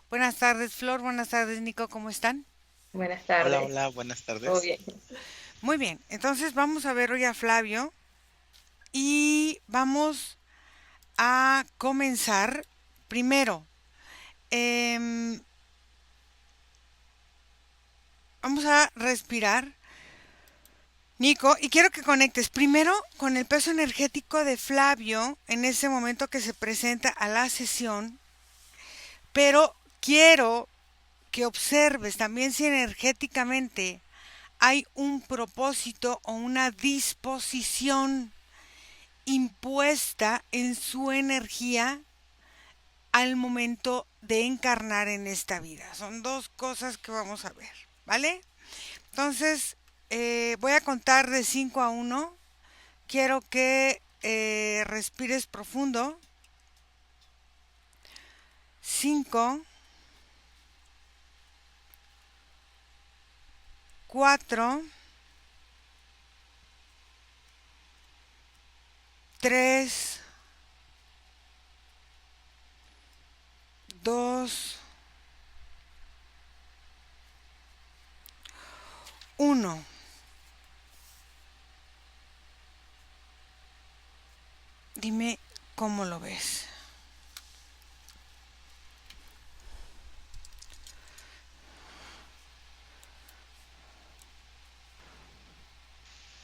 Buenas tardes, Flor. Buenas tardes, Nico. ¿Cómo están? Buenas Hola, tardes, hola, buenas ¿todo tardes. bien? Muy bien. Entonces vamos a ver hoy a Flavio y vamos a comenzar primero. em, Vamos a respirar, Nico, y quiero que conectes primero con el peso energético de Flavio en ese momento que se presenta a la sesión, pero quiero que observes también si energéticamente hay un propósito o una disposición impuesta en su energía al momento de encarnar en esta vida. Son dos cosas que vamos a ver, ¿vale? Entonces, voy a contar de 5 a uno. Quiero que respires profundo. 5, 4, 3, 2, 1. Dime cómo lo ves.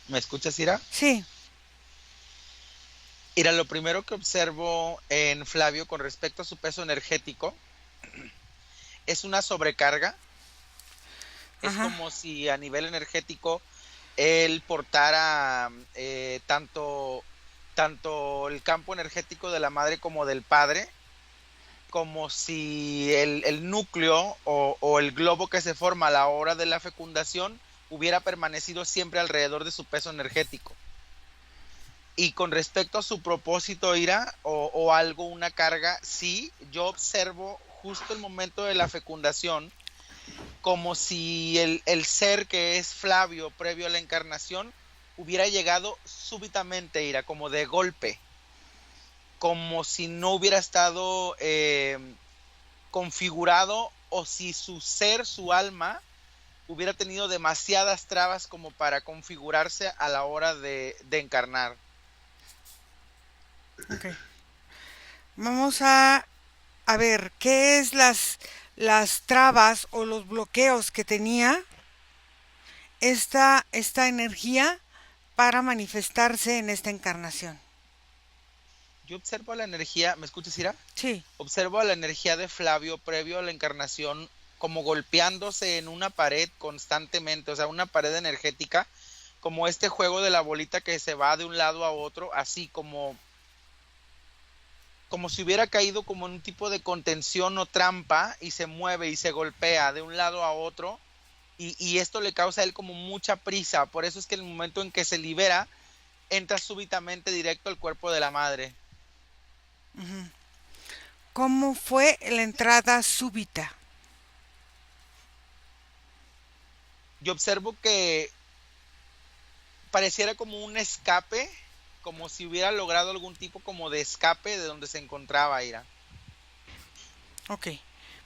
¿Me escuchas, Ira? Sí, Ira, lo primero que observo en Flavio con respecto a su peso energético es una sobrecarga. Es ajá. como si a nivel energético él portara tanto el campo energético de la madre como del padre, como si el núcleo o el globo que se forma a la hora de la fecundación hubiera permanecido siempre alrededor de su peso energético. Y con respecto a su propósito, Ira, o algo, una carga, sí, yo observo justo el momento de la fecundación, como si el ser que es Flavio previo a la encarnación hubiera llegado súbitamente, Ira, como de golpe, como si no hubiera estado configurado o si su ser, su alma, hubiera tenido demasiadas trabas como para configurarse a la hora de encarnar. Ok. Vamos a ver qué es las trabas o los bloqueos que tenía esta energía para manifestarse en esta encarnación. Yo observo la energía, ¿me escuchas, Ira? Sí. Observo a la energía de Flavio previo a la encarnación como golpeándose en una pared constantemente, o sea, una pared energética, como este juego de la bolita que se va de un lado a otro, así como si hubiera caído como en un tipo de contención o trampa y se mueve y se golpea de un lado a otro y esto le causa a él como mucha prisa, por eso es que en el momento en que se libera, entra súbitamente directo al cuerpo de la madre. ¿Cómo fue la entrada súbita? Yo observo que pareciera como un escape, como si hubiera logrado algún tipo como de escape de donde se encontraba Ira. Ok.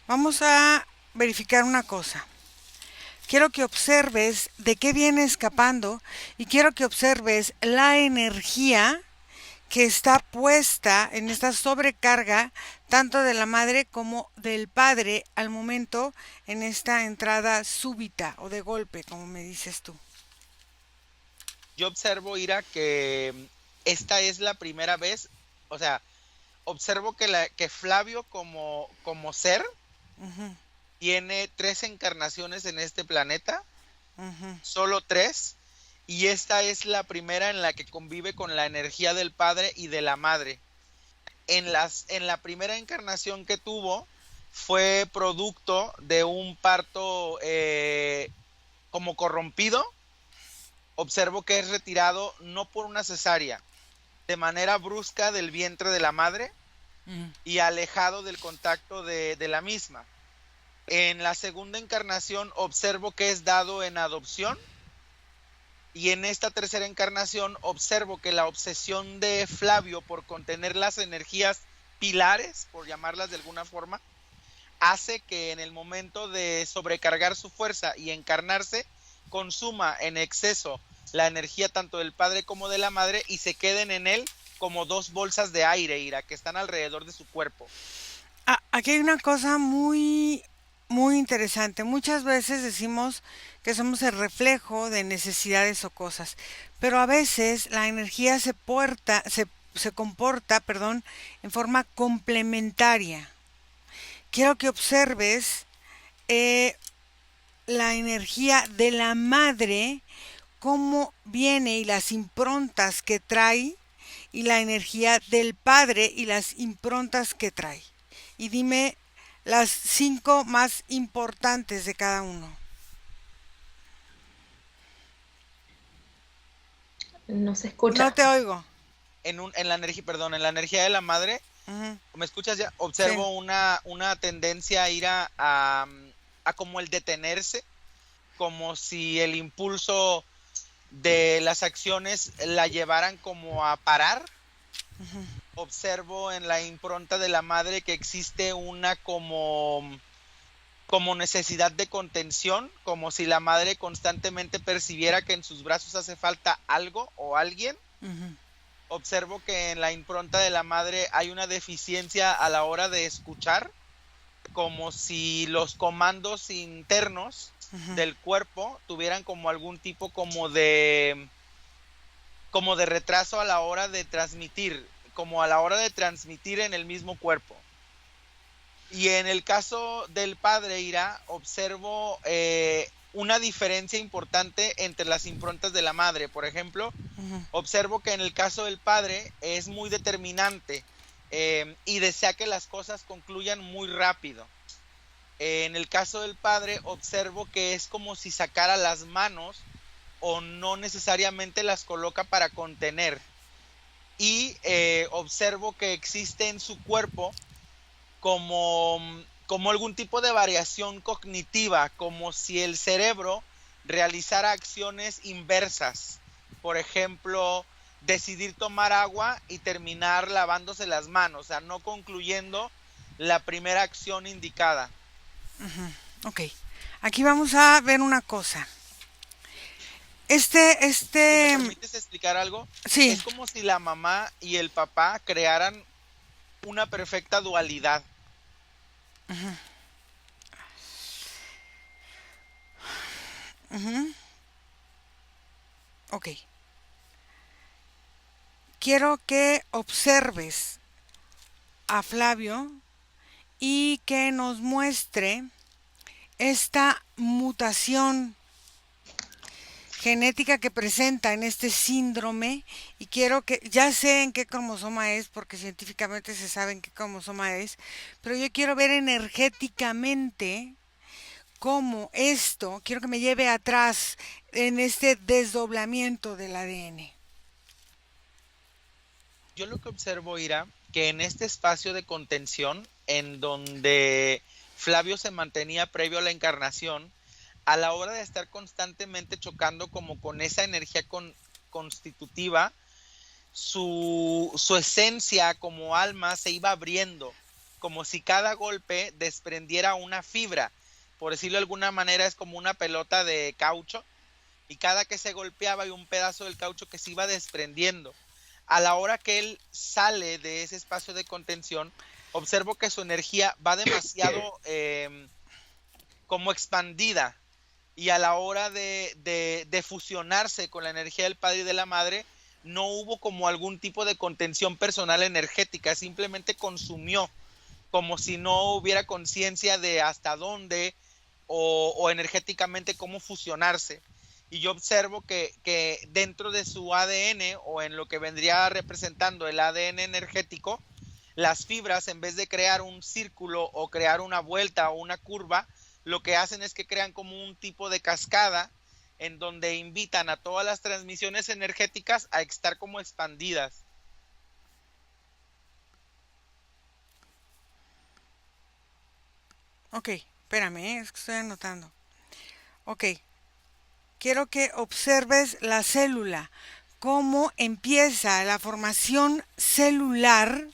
Vamos a verificar una cosa. Quiero que observes de qué viene escapando y quiero que observes la energía que está puesta en esta sobrecarga tanto de la madre como del padre al momento en esta entrada súbita o de golpe, como me dices tú. Yo observo, Ira, que esta es la primera vez, o sea, observo que Flavio como ser Ujú, tiene 3 encarnaciones en este planeta, ujú. solo 3, y esta es la primera en la que convive con la energía del padre y de la madre. En la primera encarnación que tuvo fue producto de un parto como corrompido. Observo que es retirado no por una cesárea, de manera brusca del vientre de la madre y alejado del contacto de la misma. En la segunda encarnación observo que es dado en adopción y en esta tercera encarnación observo que la obsesión de Flavio por contener las energías pilares, por llamarlas de alguna forma, hace que en el momento de sobrecargar su fuerza y encarnarse, consuma en exceso la energía tanto del padre como de la madre y se queden en él como dos bolsas de aire, Ira, que están alrededor de su cuerpo. Aquí hay una cosa muy interesante. Muchas veces decimos que somos el reflejo de necesidades o cosas, pero a veces la energía se comporta, perdón, en forma complementaria. Quiero que observes eh, la energía de la madre, cómo viene y las improntas que trae, y la energía del padre y las improntas que trae. Y dime las 5 más importantes de cada uno. No se No escucha. te oigo. En la energía, perdón, en la energía de la madre, Ujú. ¿me escuchas ya? Sí. Observo una tendencia a ir a como el detenerse, como si el impulso de las acciones la llevaran como a parar. Observo en la impronta de la madre que existe una como necesidad de contención, como si la madre constantemente percibiera que en sus brazos hace falta algo o alguien. Ujú. Observo que en la impronta de la madre hay una deficiencia a la hora de escuchar, como si los comandos internos Ujú. del cuerpo tuvieran como algún tipo como de retraso a la hora de transmitir, como a la hora de transmitir en el mismo cuerpo. Y en el caso del padre, Ira, observo una diferencia importante entre las improntas de la madre. Por ejemplo, Ujú. observo que en el caso del padre es muy determinante y desea que las cosas concluyan muy rápido. En el caso del padre, observo que es como si sacara las manos o no necesariamente las coloca para contener. Y observo que existe en su cuerpo como algún tipo de variación cognitiva, como si el cerebro realizara acciones inversas. Por ejemplo, decidir tomar agua y terminar lavándose las manos, o sea, no concluyendo la primera acción indicada. Ok. Aquí vamos a ver una cosa. Este, Si me este, permites explicar algo, sí. es como si la mamá y el papá crearan una perfecta dualidad. Ujú. Ok. Quiero que observes a Flavio y que nos muestre esta mutación genética que presenta en este síndrome, y quiero que, ya sé en qué cromosoma es porque científicamente se sabe en qué cromosoma es, pero yo quiero ver energéticamente cómo esto, quiero que me lleve atrás en este desdoblamiento del ADN. Yo lo que observo, Ira, que en este espacio de contención, en donde Flavio se mantenía previo a la encarnación, a la hora de estar constantemente chocando como con esa energía constitutiva, su esencia como alma se iba abriendo, como si cada golpe desprendiera una fibra. Por decirlo de alguna manera, es como una pelota de caucho y cada que se golpeaba hay un pedazo del caucho que se iba desprendiendo. A la hora que él sale de ese espacio de contención, observo que su energía va demasiado como expandida y a la hora de fusionarse con la energía del padre y de la madre, no hubo como algún tipo de contención personal energética, simplemente consumió, como si no hubiera conciencia de hasta dónde o energéticamente cómo fusionarse. Y yo observo que dentro de su ADN o en lo que vendría representando el ADN energético, las fibras en vez de crear un círculo o crear una vuelta o una curva, lo que hacen es que crean como un tipo de cascada en donde invitan a todas las transmisiones energéticas a estar como expandidas. Ok, espérame, es que estoy anotando. Ok, quiero que observes la célula, cómo empieza la formación celular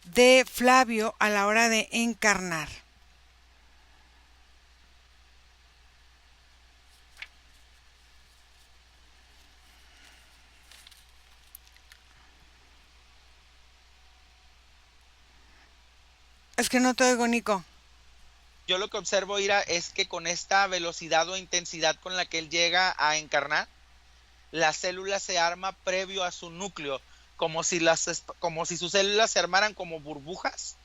de Flavio a la hora de encarnar. Es que no te oigo, Nico. Yo lo que observo, Ira, es que con esta velocidad o intensidad con la que él llega a encarnar, la célula se arma previo a su núcleo, como si sus células se armaran como burbujas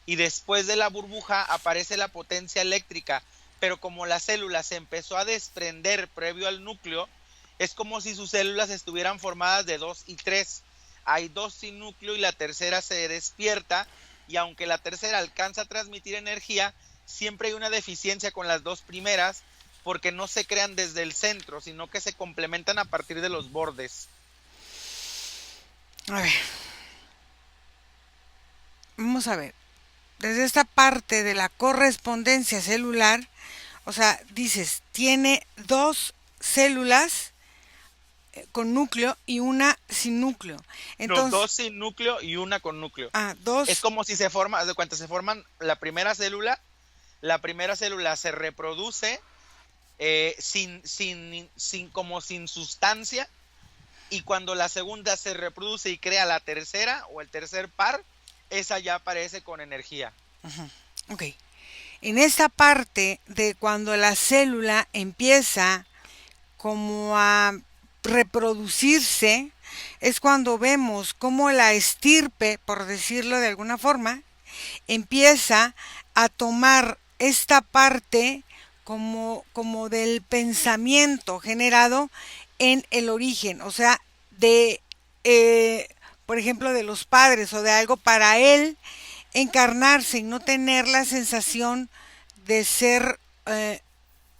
y después de la burbuja aparece la potencia eléctrica, pero como la célula se empezó a desprender previo al núcleo, es como si sus células estuvieran formadas de 2 y 3. Hay 2 sin núcleo y la tercera se despierta, y aunque la tercera alcanza a transmitir energía, siempre hay una deficiencia con las 2 primeras, porque no se crean desde el centro, sino que se complementan a partir de los bordes. A ver, vamos a ver. Desde esta parte de la correspondencia celular, o sea, dices, tiene dos células con núcleo y una sin núcleo. No, Entonces, 2 sin núcleo y una con núcleo. Es dos, como si se forma, de cuenta, se forman la primera célula se reproduce como sin sustancia, y cuando la segunda se reproduce y crea la tercera o el tercer par, esa ya aparece con energía. ok. En esta parte de cuando la célula empieza como a reproducirse, es cuando vemos cómo la estirpe, por decirlo de alguna forma, empieza a tomar esta parte como del pensamiento generado en el origen, o sea, de, por ejemplo, de los padres o de algo para él encarnarse y no tener la sensación de ser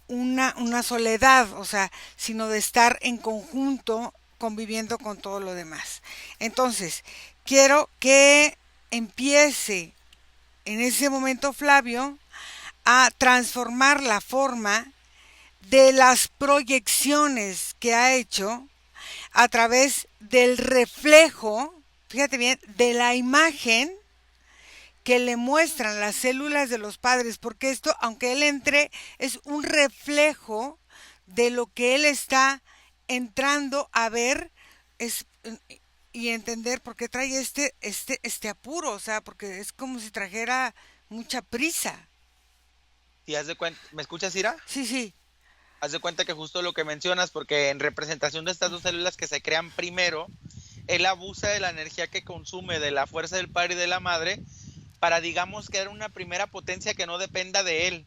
una soledad, o sea, sino de estar en conjunto conviviendo con todo lo demás. Entonces, quiero que empiece en ese momento Flavio a transformar la forma de las proyecciones que ha hecho a través del reflejo, fíjate bien, de la imagen que le muestran las células de los padres, porque esto, aunque él entre, es un reflejo de lo que él está entrando a ver es, y entender por qué trae este apuro, o sea, porque es como si trajera mucha prisa. ¿Y haz de cuenta, me escuchas, Ira? Sí, sí. Haz de cuenta que justo lo que mencionas, porque en representación de estas dos células que se crean primero, él abusa de la energía que consume de la fuerza del padre y de la madre para, digamos, crear una primera potencia que no dependa de él.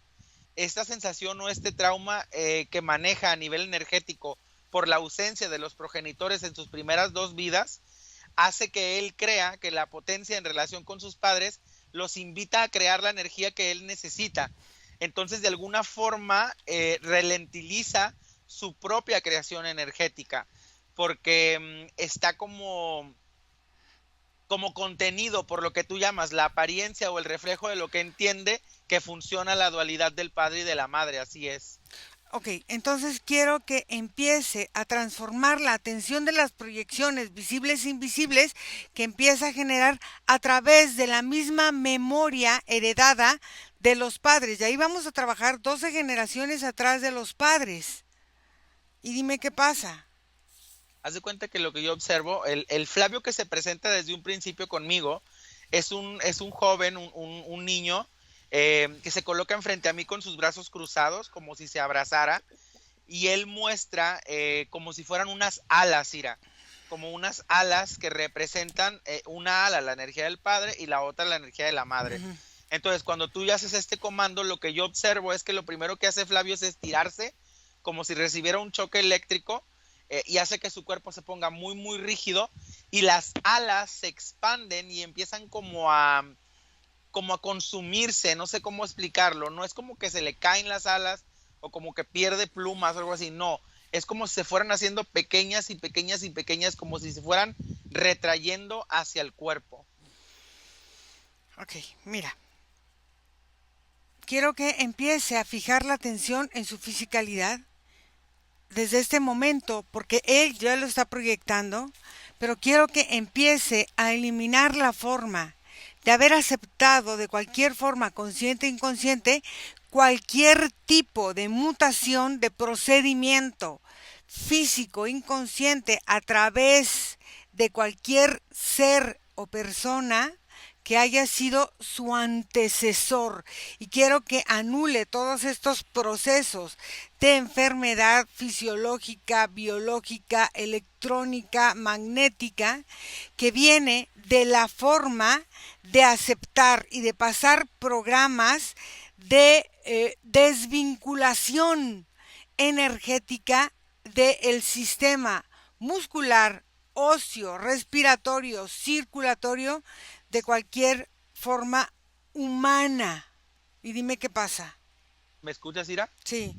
Esta sensación o este trauma que maneja a nivel energético por la ausencia de los progenitores en sus primeras 2 vidas, hace que él crea que la potencia en relación con sus padres los invita a crear la energía que él necesita. Entonces, de alguna forma, ralentiza su propia creación energética, porque está como contenido por lo que tú llamas la apariencia o el reflejo de lo que entiende que funciona la dualidad del padre y de la madre, así es. Ok, entonces quiero que empiece a transformar la atención de las proyecciones visibles e invisibles que empieza a generar a través de la misma memoria heredada de los padres. Y ahí vamos a trabajar 12 generaciones atrás de los padres. Y dime qué pasa. Haz de cuenta que lo que yo observo, el Flavio que se presenta desde un principio conmigo, es un joven, un niño, que se coloca enfrente a mí con sus brazos cruzados, como si se abrazara, y él muestra como si fueran unas alas, Ira, como unas alas que representan una ala, la energía del padre, y la otra, la energía de la madre. Ujú. Entonces, cuando tú ya haces este comando, lo que yo observo es que lo primero que hace Flavio es estirarse, como si recibiera un choque eléctrico, y hace que su cuerpo se ponga muy, muy rígido, y las alas se expanden y empiezan como a consumirse, no sé cómo explicarlo, no es como que se le caen las alas o como que pierde plumas o algo así, no, es como si se fueran haciendo pequeñas y pequeñas y pequeñas, como si se fueran retrayendo hacia el cuerpo. Ok, mira. Quiero que empiece a fijar la atención en su fisicalidad desde este momento, porque él ya lo está proyectando, pero quiero que empiece a eliminar la forma de haber aceptado de cualquier forma, consciente e inconsciente, cualquier tipo de mutación de procedimiento físico inconsciente a través de cualquier ser o persona que haya sido su antecesor y quiero que anule todos estos procesos de enfermedad fisiológica, biológica, electrónica, magnética, que viene de la forma de aceptar y de pasar programas de desvinculación energética del sistema muscular, óseo, respiratorio, circulatorio de cualquier forma humana. Y dime qué pasa. ¿Me escuchas, Ira? Sí.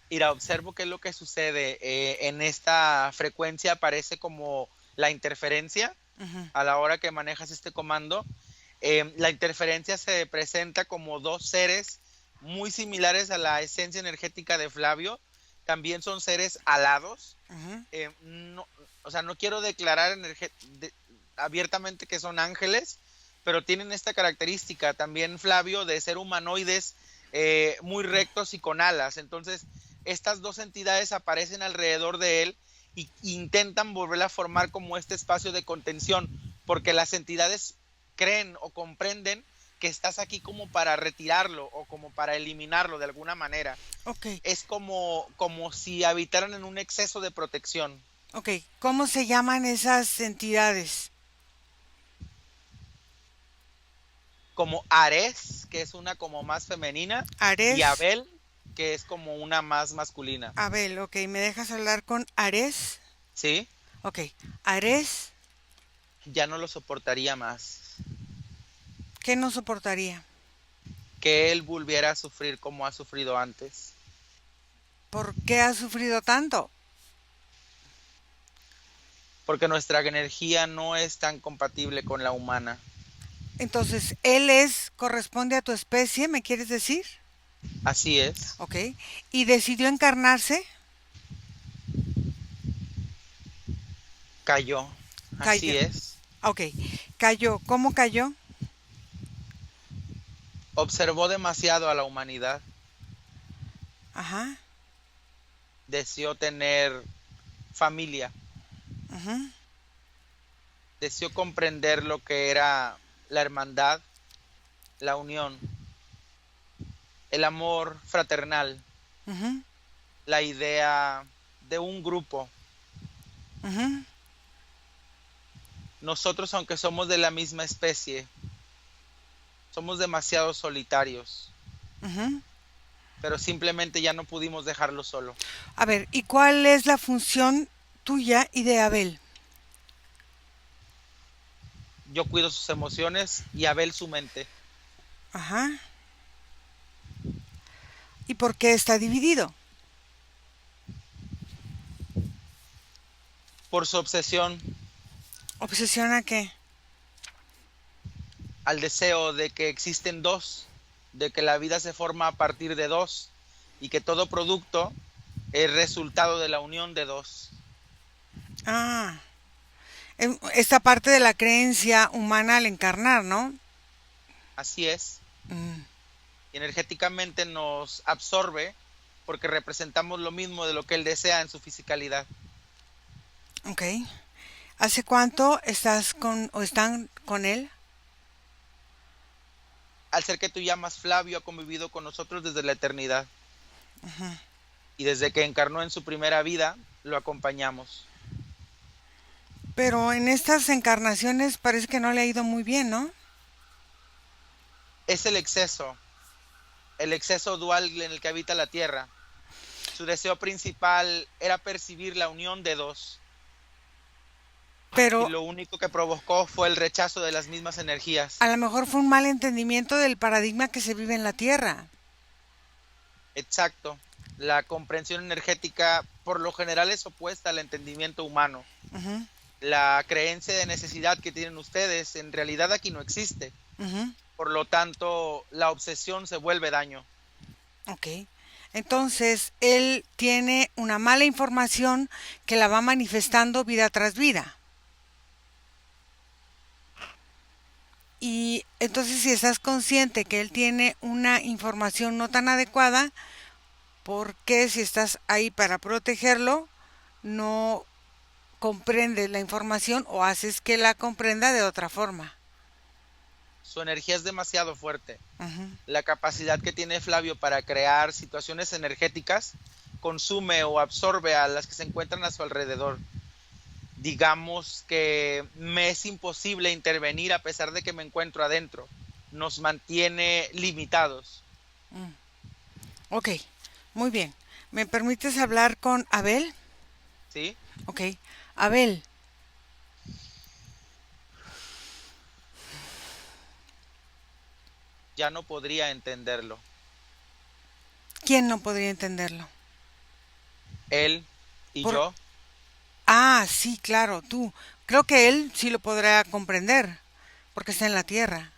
Ira, observo qué es lo que sucede. En esta frecuencia aparece como la interferencia Uh-huh. a la hora que manejas este comando. La interferencia se presenta como dos seres muy similares a la esencia energética de Flavio. También son seres alados. Uh-huh. No, o sea, no quiero declarar abiertamente que son ángeles, pero tienen esta característica también, Flavio, de ser humanoides muy rectos y con alas. Entonces, estas dos entidades aparecen alrededor de él y intentan volver a formar como este espacio de contención, porque las entidades creen o comprenden que estás aquí como para retirarlo o como para eliminarlo de alguna manera. Okay. Es como si habitaran en un exceso de protección. Ok, ¿cómo se llaman esas entidades? Como Ares, que es una como más femenina, y Ares, Abel, que es como una más masculina. Abel, ok, ¿me dejas hablar con Ares? ¿Sí? Ok, Ares, Ya no lo soportaría más. ¿qué no soportaría? Que él volviera a sufrir como ha sufrido antes. ¿Por qué ha sufrido tanto? Porque nuestra energía no es tan compatible con la humana. Entonces, él corresponde a tu especie, ¿me quieres decir? Así es. Ok, ¿y decidió encarnarse? Cayó. Cayó. Así es. Ok, cayó. ¿Cómo cayó? Observó demasiado a la humanidad. Ajá. Deseó tener familia. Uh-huh. Deseó comprender lo que era la hermandad, la unión, el amor fraternal, Uh-huh. la idea de un grupo. Uh-huh. Nosotros, aunque somos de la misma especie, somos demasiado solitarios, Uh-huh. pero simplemente ya no pudimos dejarlo solo. A ver, ¿y cuál es la función tuya y de Abel? Yo cuido sus emociones y Abel su mente. Ajá. ¿Y por qué está dividido? Por su obsesión ¿Obsesión a qué? al deseo de que existen dos, de que la vida se forma a partir de dos y que todo producto es resultado de la unión de dos. Ah, esta parte de la creencia humana al encarnar, ¿no? Así es. Mm, Y energéticamente nos absorbe porque representamos lo mismo de lo que él desea en su fisicalidad. ok. ¿Hace cuánto estás con o están con él? Al ser que tú llamas Flavio, ha convivido con nosotros desde la eternidad. Ujú. Y desde que encarnó en su primera vida, lo acompañamos. Pero en estas encarnaciones parece que no le ha ido muy bien, ¿no? Es el exceso dual en el que habita la Tierra. Su deseo principal era percibir la unión de dos. Y Pero lo único que provocó fue el rechazo de las mismas energías. a lo mejor fue un mal entendimiento del paradigma que se vive en la Tierra. Exacto. La comprensión energética por lo general es opuesta al entendimiento humano. Ujú. La creencia de necesidad que tienen ustedes en realidad aquí no existe. Uh-huh. Por lo tanto, la obsesión se vuelve daño. Ok. Entonces, él tiene una mala información que la va manifestando vida tras vida. Y entonces, si estás consciente que él tiene una información no tan adecuada, ¿por qué si estás ahí para protegerlo, no comprendes la información o haces que la comprenda de otra forma? Su energía es demasiado fuerte. Ujú. La capacidad que tiene Flavio para crear situaciones energéticas consume o absorbe a las que se encuentran a su alrededor. Digamos que me es imposible intervenir a pesar de que me encuentro adentro. Nos mantiene limitados. Ok, muy bien. ¿Me permites hablar con Abel? ¿Sí? Ok, Abel, Ya no podría entenderlo. ¿quién no podría entenderlo? Él y Por... yo. Ah, sí, claro, tú. Creo que él sí lo podrá comprender, porque está en la tierra.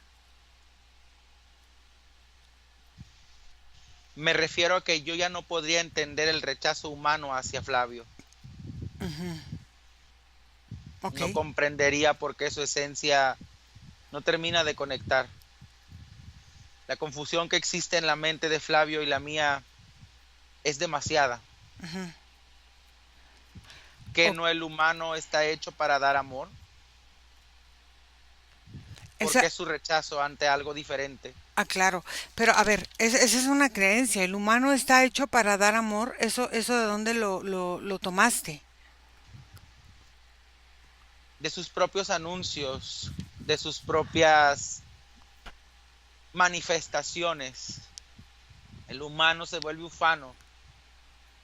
Me refiero a que yo ya no podría entender el rechazo humano hacia Flavio. Ok, No comprendería por qué su esencia no termina de conectar. La confusión que existe en la mente de Flavio y la mía es demasiada. ¿Que o- no el humano está hecho para dar amor? ¿Por esa, qué su rechazo ante algo diferente? claro. Pero a ver, esa es una creencia. El humano está hecho para dar amor. Eso ¿de dónde lo tomaste? De sus propios anuncios, de sus propias manifestaciones. El humano se vuelve ufano.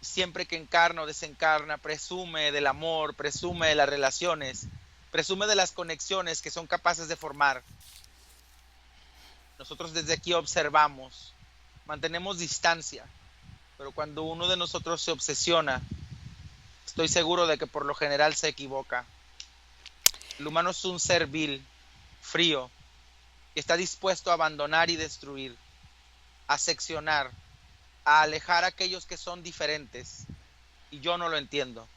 Siempre que encarna o desencarna, presume del amor, presume de las relaciones, presume de las conexiones que son capaces de formar. Nosotros desde aquí observamos, mantenemos distancia, pero cuando uno de nosotros se obsesiona, estoy seguro de que por lo general se equivoca. El humano es un ser vil, frío, que está dispuesto a abandonar y destruir, a seccionar, a alejar a aquellos que son diferentes. Y yo no lo entiendo.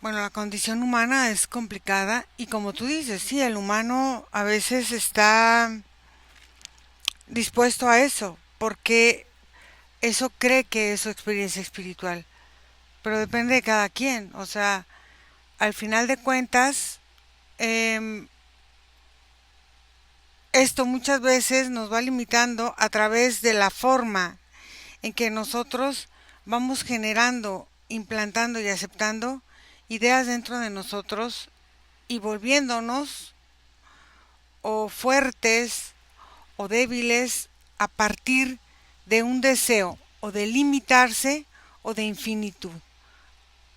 Bueno, la condición humana es complicada y como tú dices, sí, el humano a veces está dispuesto a eso, porque eso cree que es su experiencia espiritual, pero depende de cada quien, o sea, al final de cuentas, eh, esto muchas veces nos va limitando a través de la forma en que nosotros vamos generando, implantando y aceptando ideas dentro de nosotros y volviéndonos o fuertes o débiles a partir de un deseo o de limitarse o de infinitud.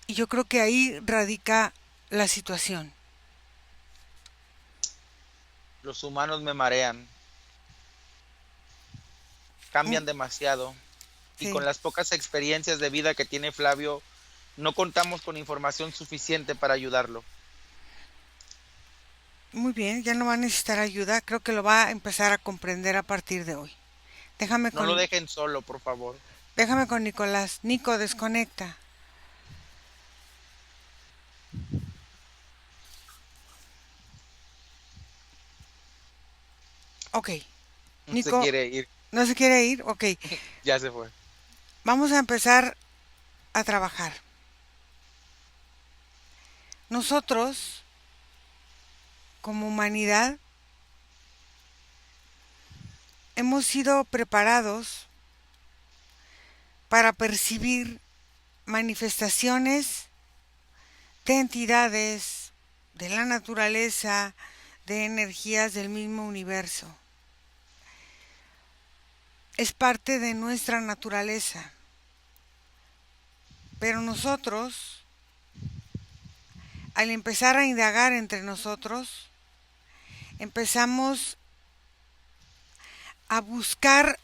Y yo creo que ahí radica la situación. Los humanos me marean, cambian demasiado. Y Sí, con las pocas experiencias de vida que tiene Flavio, no contamos con información suficiente para ayudarlo. muy bien, ya no va a necesitar ayuda, creo que lo va a empezar a comprender a partir de hoy. Déjame No lo con, dejen solo, por favor. déjame con Nicolás. Nico, desconecta. Ok, Se Nico, quiere ir, ¿no se quiere ir? Ok, ya se fue. vamos a empezar a trabajar. Nosotros, como humanidad, hemos sido preparados para percibir manifestaciones de entidades, de la naturaleza, de energías del mismo universo. Es parte de nuestra naturaleza. Pero nosotros, al empezar a indagar entre nosotros, empezamos a buscar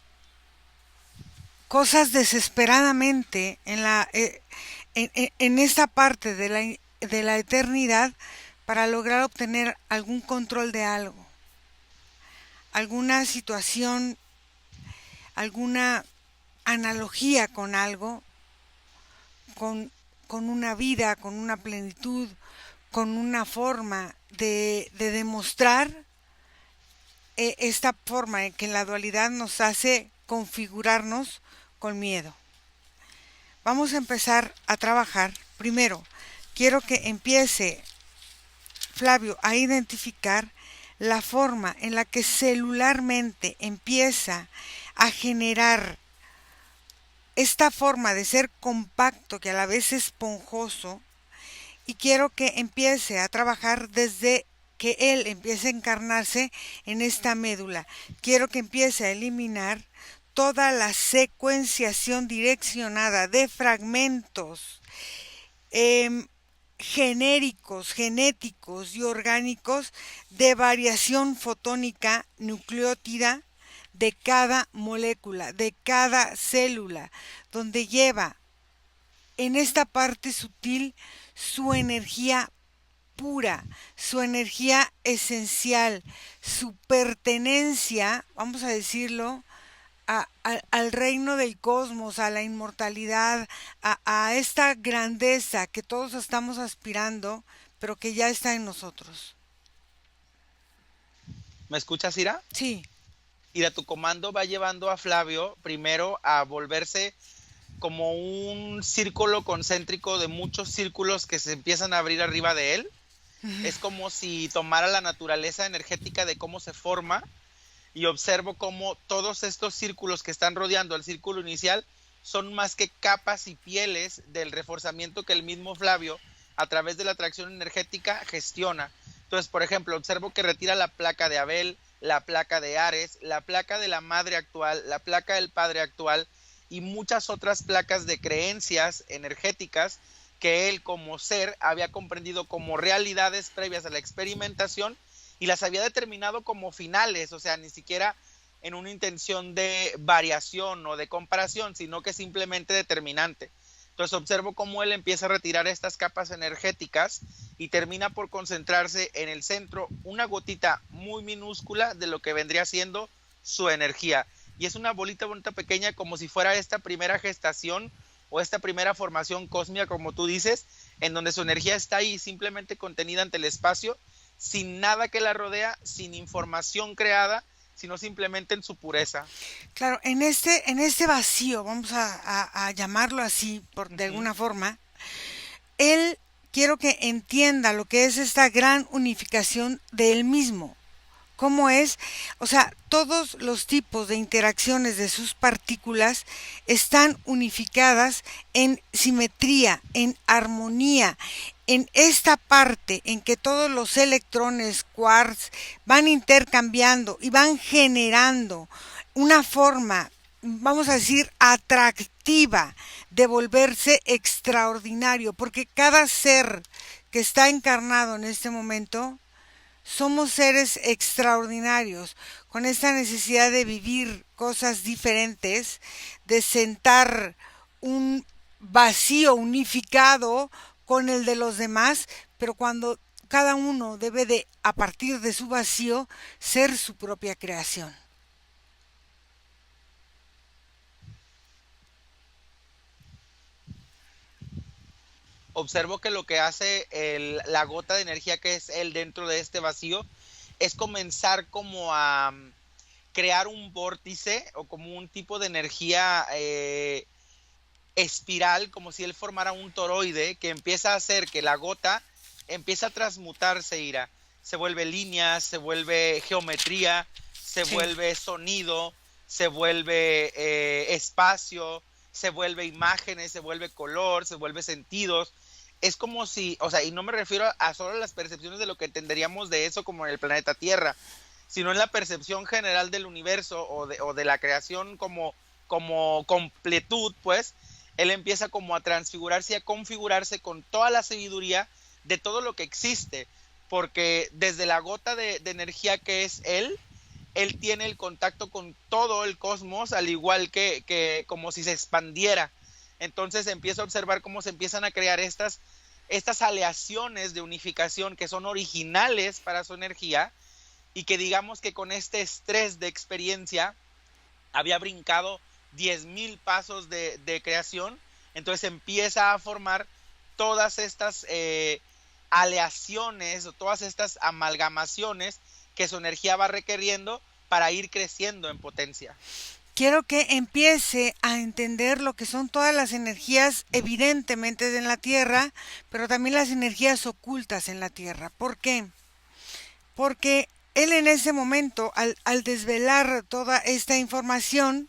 cosas desesperadamente en esta parte de la eternidad para lograr obtener algún control de algo, alguna situación, alguna analogía con algo, con una vida, con una plenitud, con una forma de demostrar esta forma en que la dualidad nos hace configurarnos con miedo. Vamos a empezar a trabajar. Primero, quiero que empiece Flavio a identificar la forma en la que celularmente empieza a generar esta forma de ser compacto que a la vez es esponjoso, y quiero que empiece a trabajar desde que él empiece a encarnarse en esta médula. Quiero que empiece a eliminar toda la secuenciación direccionada de fragmentos genéricos, genéticos y orgánicos de variación fotónica nucleótida de cada molécula, de cada célula, donde lleva en esta parte sutil su energía pura, su energía esencial, su pertenencia, vamos a decirlo, al reino del cosmos, a la inmortalidad, a esta grandeza que todos estamos aspirando, pero que ya está en nosotros. ¿Me escuchas, Ira? Sí. Ira, tu comando va llevando a Flavio primero a volverse como un círculo concéntrico de muchos círculos que se empiezan a abrir arriba de él. Es como si tomara la naturaleza energética de cómo se forma y observo cómo todos estos círculos que están rodeando el círculo inicial son más que capas y pieles del reforzamiento que el mismo Flavio, a través de la atracción energética, gestiona. Entonces, por ejemplo, observo que retira la placa de Abel, la placa de Ares, la placa de la madre actual, la placa del padre actual y muchas otras placas de creencias energéticas que él como ser había comprendido como realidades previas a la experimentación y las había determinado como finales, o sea, ni siquiera en una intención de variación o de comparación, sino que simplemente determinante. Entonces observo cómo él empieza a retirar estas capas energéticas y termina por concentrarse en el centro una gotita muy minúscula de lo que vendría siendo su energía. Y es una bolita pequeña, como si fuera esta primera gestación o esta primera formación cósmica, como tú dices, en donde su energía está ahí simplemente contenida ante el espacio, sin nada que la rodea, sin información creada, sino simplemente en su pureza. Claro, en este vacío, vamos a llamarlo así, de alguna forma, él quiero que entienda lo que es esta gran unificación de él mismo. ¿Cómo es? O sea, todos los tipos de interacciones de sus partículas están unificadas en simetría, en armonía, en esta parte en que todos los electrones quarks van intercambiando y van generando una forma, vamos a decir, atractiva de volverse extraordinario, porque cada ser que está encarnado en este momento somos seres extraordinarios, con esta necesidad de vivir cosas diferentes, de sentar un vacío unificado con el de los demás, pero cuando cada uno debe de, a partir de su vacío, ser su propia creación. Observo que lo que hace la gota de energía que es él dentro de este vacío es comenzar como a crear un vórtice o como un tipo de energía espiral, como si él formara un toroide que empieza a hacer que la gota empieza a transmutarse, Ira. Se vuelve líneas, se vuelve geometría, se Sí. vuelve sonido, se vuelve espacio, se vuelve imágenes, se vuelve color, se vuelve sentidos. Es como si, o sea, y no me refiero a solo las percepciones de lo que entenderíamos de eso como en el planeta Tierra, sino en la percepción general del universo o de la creación como completud, pues, él empieza como a transfigurarse y a configurarse con toda la sabiduría de todo lo que existe, porque desde la gota de energía que es él tiene el contacto con todo el cosmos, al igual que como si se expandiera. Entonces empieza a observar cómo se empiezan a crear estas aleaciones de unificación que son originales para su energía y que digamos que con este estrés de experiencia había brincado 10,000 pasos de creación, entonces empieza a formar todas estas aleaciones o todas estas amalgamaciones que su energía va requiriendo para ir creciendo en potencia. Quiero que empiece a entender lo que son todas las energías evidentemente en la Tierra, pero también las energías ocultas en la Tierra. ¿Por qué? Porque él en ese momento, al desvelar toda esta información,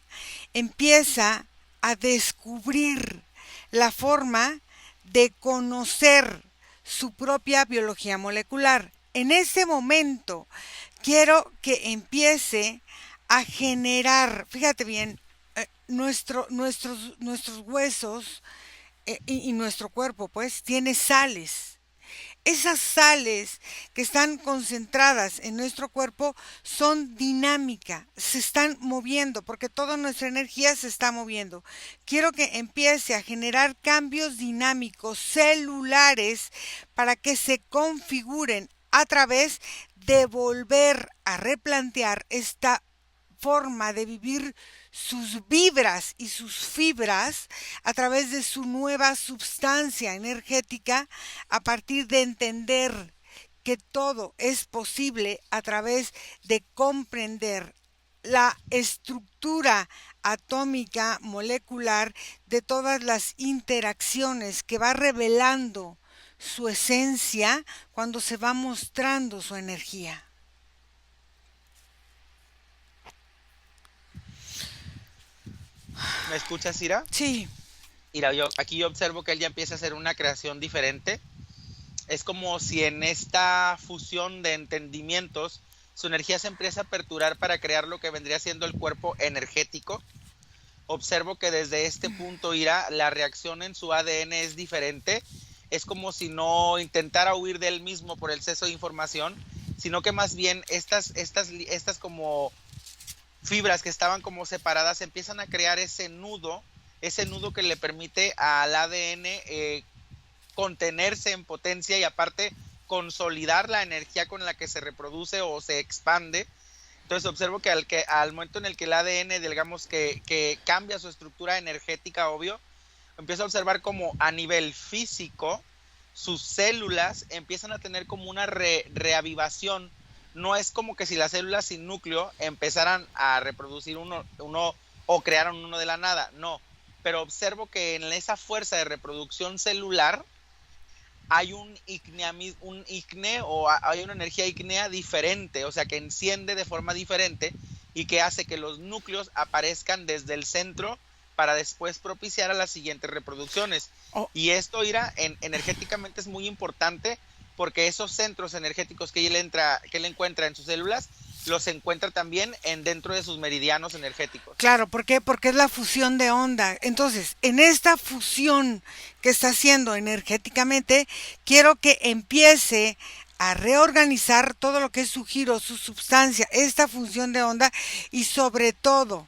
empieza a descubrir la forma de conocer su propia biología molecular. En ese momento quiero que empiece a generar, fíjate bien, nuestros huesos y nuestro cuerpo pues tiene sales. Esas sales que están concentradas en nuestro cuerpo son dinámicas, se están moviendo porque toda nuestra energía se está moviendo. Quiero que empiece a generar cambios dinámicos celulares para que se configuren a través de volver a replantear esta forma de vivir sus vibras y sus fibras a través de su nueva substancia energética a partir de entender que todo es posible a través de comprender la estructura atómica molecular de todas las interacciones que va revelando su esencia cuando se va mostrando su energía. ¿Me escuchas, Ira? Sí. Mira, aquí yo observo que él ya empieza a hacer una creación diferente. Es como si en esta fusión de entendimientos su energía se empieza a aperturar para crear lo que vendría siendo el cuerpo energético. Observo que desde este punto, Ira, la reacción en su ADN es diferente. Es como si no intentara huir de él mismo por el exceso de información, sino que más bien estas como fibras que estaban como separadas empiezan a crear ese nudo que le permite al ADN contenerse en potencia y aparte consolidar la energía con la que se reproduce o se expande. Entonces observo que al momento en el que el ADN, digamos que cambia su estructura energética, obvio, empiezo a observar como a nivel físico sus células empiezan a tener como una reavivación. No es como que si las células sin núcleo empezaran a reproducir uno o crearan uno de la nada, no. Pero observo que en esa fuerza de reproducción celular hay hay una energía ígnea diferente, o sea que enciende de forma diferente y que hace que los núcleos aparezcan desde el centro para después propiciar a las siguientes reproducciones. Y esto, energéticamente es muy importante porque esos centros energéticos que él encuentra en sus células los encuentra también dentro de sus meridianos energéticos. Claro, ¿por qué? Porque es la fusión de onda. Entonces, en esta fusión que está haciendo energéticamente, quiero que empiece a reorganizar todo lo que es su giro, su sustancia, esta función de onda y sobre todo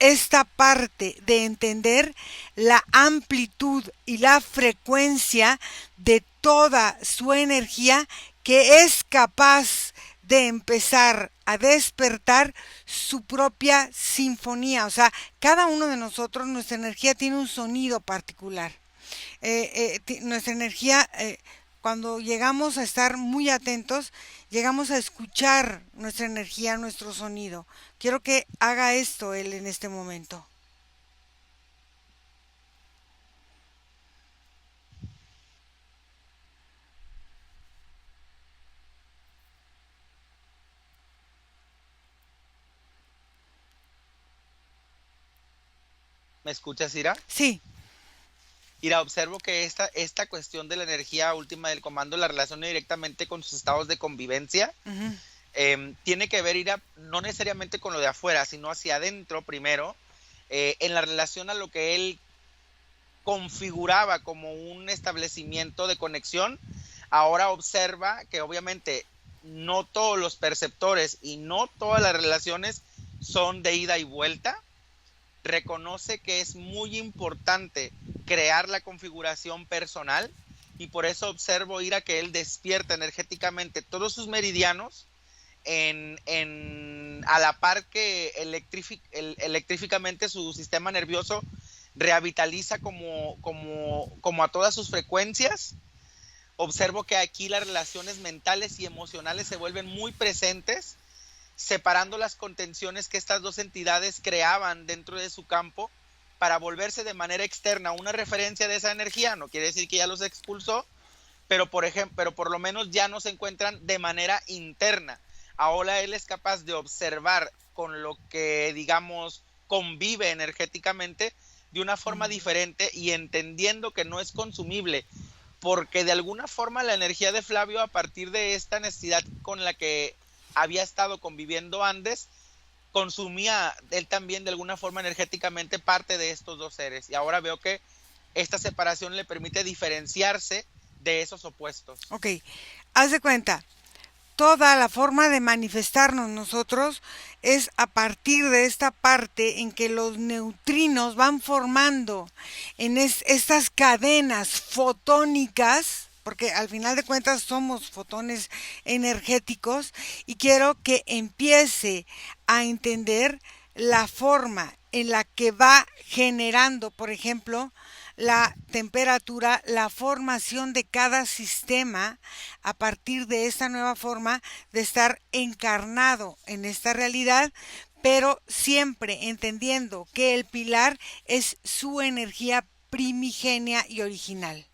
esta parte de entender la amplitud y la frecuencia de toda su energía que es capaz de empezar a despertar su propia sinfonía. O sea, cada uno de nosotros, nuestra energía tiene un sonido particular. Nuestra energía, cuando llegamos a estar muy atentos, llegamos a escuchar nuestra energía, nuestro sonido. Quiero que haga esto él en este momento. ¿Me escuchas, Ira? Sí. Ira, observo que esta cuestión de la energía última del comando la relaciona directamente con sus estados de convivencia. Tiene que ver, Ira, no necesariamente con lo de afuera, sino hacia adentro primero, en la relación a lo que él configuraba como un establecimiento de conexión. Ahora observa que obviamente no todos los perceptores y no todas las relaciones son de ida y vuelta. Reconoce que es muy importante crear la configuración personal y por eso observo, Ira, que él despierta energéticamente todos sus meridianos a la par que electríficamente su sistema nervioso revitaliza como a todas sus frecuencias. Observo que aquí las relaciones mentales y emocionales se vuelven muy presentes, separando las contenciones que estas dos entidades creaban dentro de su campo para volverse de manera externa una referencia de esa energía. No quiere decir que ya los expulsó, pero por lo menos ya no se encuentran de manera interna. ahora él es capaz de observar con lo que, digamos, convive energéticamente de una forma diferente y entendiendo que no es consumible, porque de alguna forma la energía de Flavio, a partir de esta necesidad con la que había estado conviviendo antes, consumía él también de alguna forma energéticamente parte de estos dos seres. Y ahora veo que esta separación le permite diferenciarse de esos opuestos. Ok, haz de cuenta, toda la forma de manifestarnos nosotros es a partir de esta parte en que los neutrinos van formando en estas cadenas fotónicas, porque al final de cuentas somos fotones energéticos, y quiero que empiece a entender la forma en la que va generando, por ejemplo, la temperatura, la formación de cada sistema a partir de esta nueva forma de estar encarnado en esta realidad, pero siempre entendiendo que el pilar es su energía primigenia y original.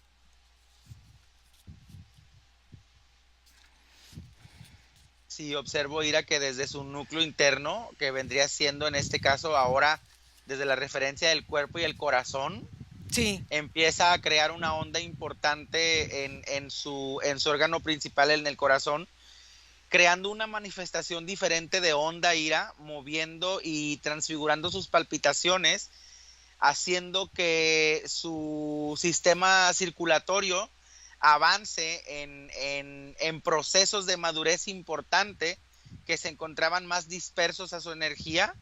Sí, observo, Ira, que desde su núcleo interno, que vendría siendo en este caso ahora desde la referencia del cuerpo y el corazón, Sí. empieza a crear una onda importante en su órgano principal, en el corazón, creando una manifestación diferente de onda, Ira, moviendo y transfigurando sus palpitaciones, haciendo que su sistema circulatorio avance en procesos de madurez importante que se encontraban más dispersos a su energía.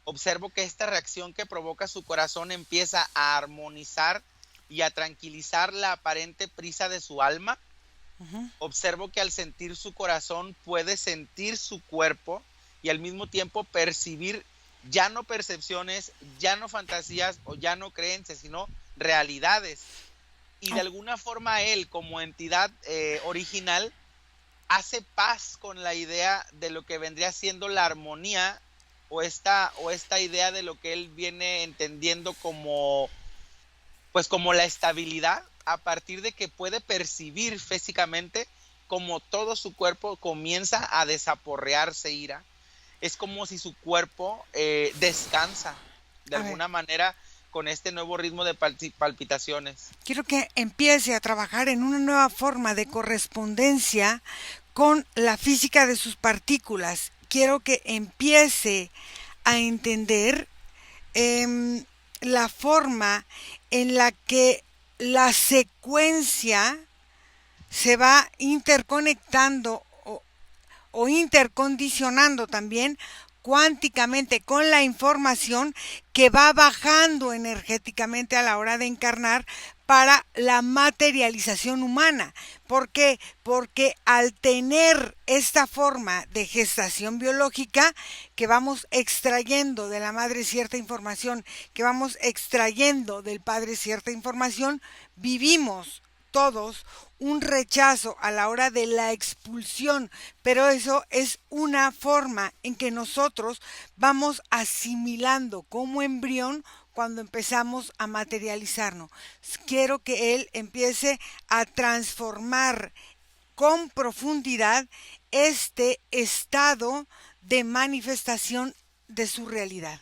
Observo que esta reacción que provoca su corazón empieza a armonizar y a tranquilizar la aparente prisa de su alma. Observo que al sentir su corazón puede sentir su cuerpo y al mismo tiempo percibir ya no percepciones, ya no fantasías o ya no creencias, sino realidades. Y de alguna forma él, como entidad original, hace paz con la idea de lo que vendría siendo la armonía o esta idea de lo que él viene entendiendo como, pues, como la estabilidad, a partir de que puede percibir físicamente como todo su cuerpo comienza a desaporrearse, Ira. Es como si su cuerpo descansa de alguna manera con este nuevo ritmo de palpitaciones. Quiero que empiece a trabajar en una nueva forma de correspondencia con la física de sus partículas. Quiero que empiece a entender la forma en la que la secuencia se va interconectando o intercondicionando también cuánticamente con la información que va bajando energéticamente a la hora de encarnar para la materialización humana. ¿Por qué? Porque al tener esta forma de gestación biológica, que vamos extrayendo de la madre cierta información, que vamos extrayendo del padre cierta información, vivimos todos un rechazo a la hora de la expulsión, pero eso es una forma en que nosotros vamos asimilando como embrión cuando empezamos a materializarnos. Quiero que él empiece a transformar con profundidad este estado de manifestación de su realidad.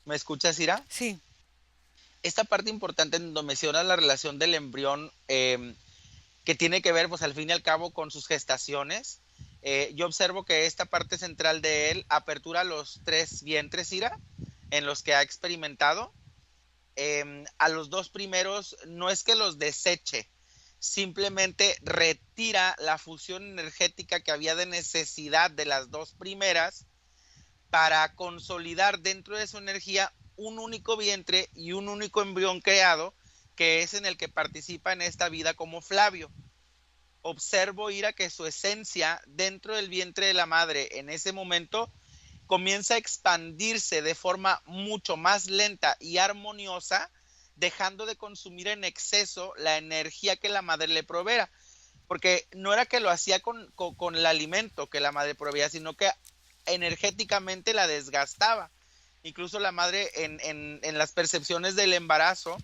¿Me escuchas, Ira? Sí. Esta parte importante en donde menciona la relación del embrión, que tiene que ver, pues al fin y al cabo, con sus gestaciones. Yo observo que esta parte central de él apertura los 3 vientres, Ira, en los que ha experimentado. A los 2 primeros no es que los deseche, simplemente retira la fusión energética que había de necesidad de las 2 primeras para consolidar dentro de su energía un único vientre y un único embrión creado, que es en el que participa en esta vida como Flavio. Observo, Ira, que su esencia dentro del vientre de la madre en ese momento comienza a expandirse de forma mucho más lenta y armoniosa, dejando de consumir en exceso la energía que la madre le proveera. Porque no era que lo hacía con el alimento que la madre proveía, sino que energéticamente la desgastaba. Incluso la madre en las percepciones del embarazo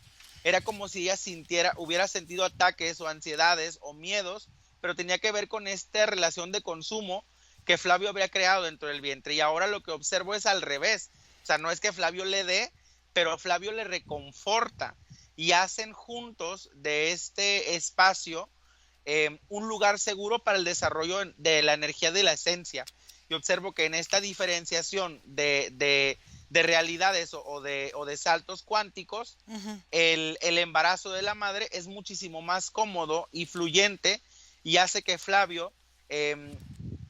era como si ella hubiera sentido ataques o ansiedades o miedos, pero tenía que ver con esta relación de consumo que Flavio había creado dentro del vientre. Y ahora lo que observo es al revés. O sea, no es que Flavio le dé, pero Flavio le reconforta y hacen juntos de este espacio un lugar seguro para el desarrollo de la energía de la esencia. Y observo que en esta diferenciación de realidades o de saltos cuánticos, el embarazo de la madre es muchísimo más cómodo y fluyente y hace que Flavio,